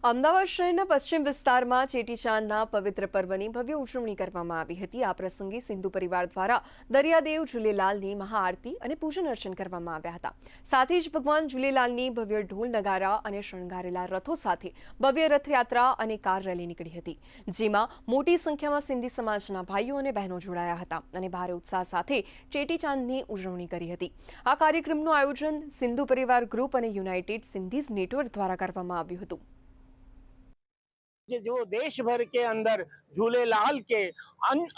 અમદાવાદ શહેરના પશ્ચિમ વિસ્તારમાં ચેટીચાંદના પવિત્ર પર્વની ભવ્ય ઉજવણી કરવામાં આવી હતી। આ પ્રસંગે સિંધુ પરિવાર દ્વારા દરિયાદેવ ઝૂલેલાલની મહાઆરતી અને પૂજન અર્ચન કરવામાં આવ્યા હતા। સાથે જ ભગવાન ઝૂલેલાલની ભવ્ય ઢોલ નગારા અને શણગારેલા રથો સાથે ભવ્ય રથયાત્રા અને કાર રેલી નીકળી હતી, જેમાં મોટી સંખ્યામાં સિંધી સમાજના ભાઈઓ અને બહેનો જોડાયા હતા અને ભારે ઉત્સાહ સાથે ચેટીચાંદની ઉજવણી કરી હતી। આ કાર્યક્રમનું આયોજન સિંધુ પરિવાર ગ્રુપ અને યુનાઇટેડ સિંધીઝ નેટવર્ક દ્વારા કરવામાં આવ્યું હતું। जो देश भर के अंदर झूलेलाल के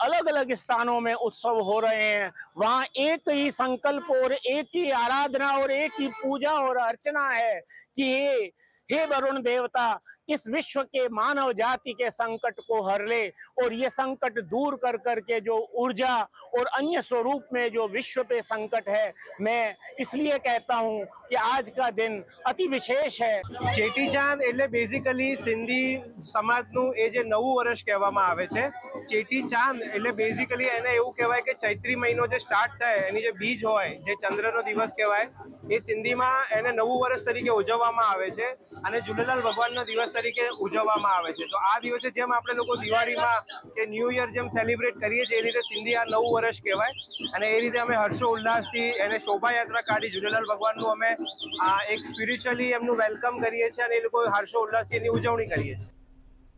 अलग अलग स्थानों में उत्सव हो रहे हैं, वहाँ एक ही संकल्प और एक ही आराधना और एक ही पूजा और अर्चना है कि हे वरुण देवता, इस विश्व के मानव जाति के संकट को हर ले और ये संकट दूर कर करके जो ऊर्जा और अन्य स्वरूप में जो विश्व पे संकट है, मैं इसलिए कहता हूँ कि आज का दिन अति विशेष है। चेटीचांद એટલે બેઝિકલી સિંધી સમાજનું એ જે નવું વર્ષ કહેવામાં આવે છે। ચેટીચાંદ એટલે બેઝિકલી એને એવું કહેવાય કે ચૈત્રી મહિનો જે સ્ટાર્ટ થાય એની જે બીજ હોય, જે ચંદ્રનો દિવસ કહેવાય, એ સિંધીમાં એને નવું વર્ષ તરીકે ઉજવવામાં આવે છે અને ઝૂલેલાલ ભગવાનનો દિવસ તરીકે ઉજવવામાં આવે છે। તો આ દિવસે જેમ આપણે લોકો દિવાળીમાં કે ન્યૂ યર જેમ સેલિબ્રેટ કરીએ છીએ, એ રીતે સિંધી આ નવું વર્ષ કહેવાય અને એ રીતે અમે હર્ષો ઉલ્લાસથી એને શોભાયાત્રા કાઢી ઝૂલેલાલ ભગવાનનું અમે એક સ્પિરિચ્યુઅલી એમનું વેલકમ કરીએ છીએ અને એ લોકો હર્ષો ઉલ્લાસથી એની ઉજવણી કરીએ છીએ।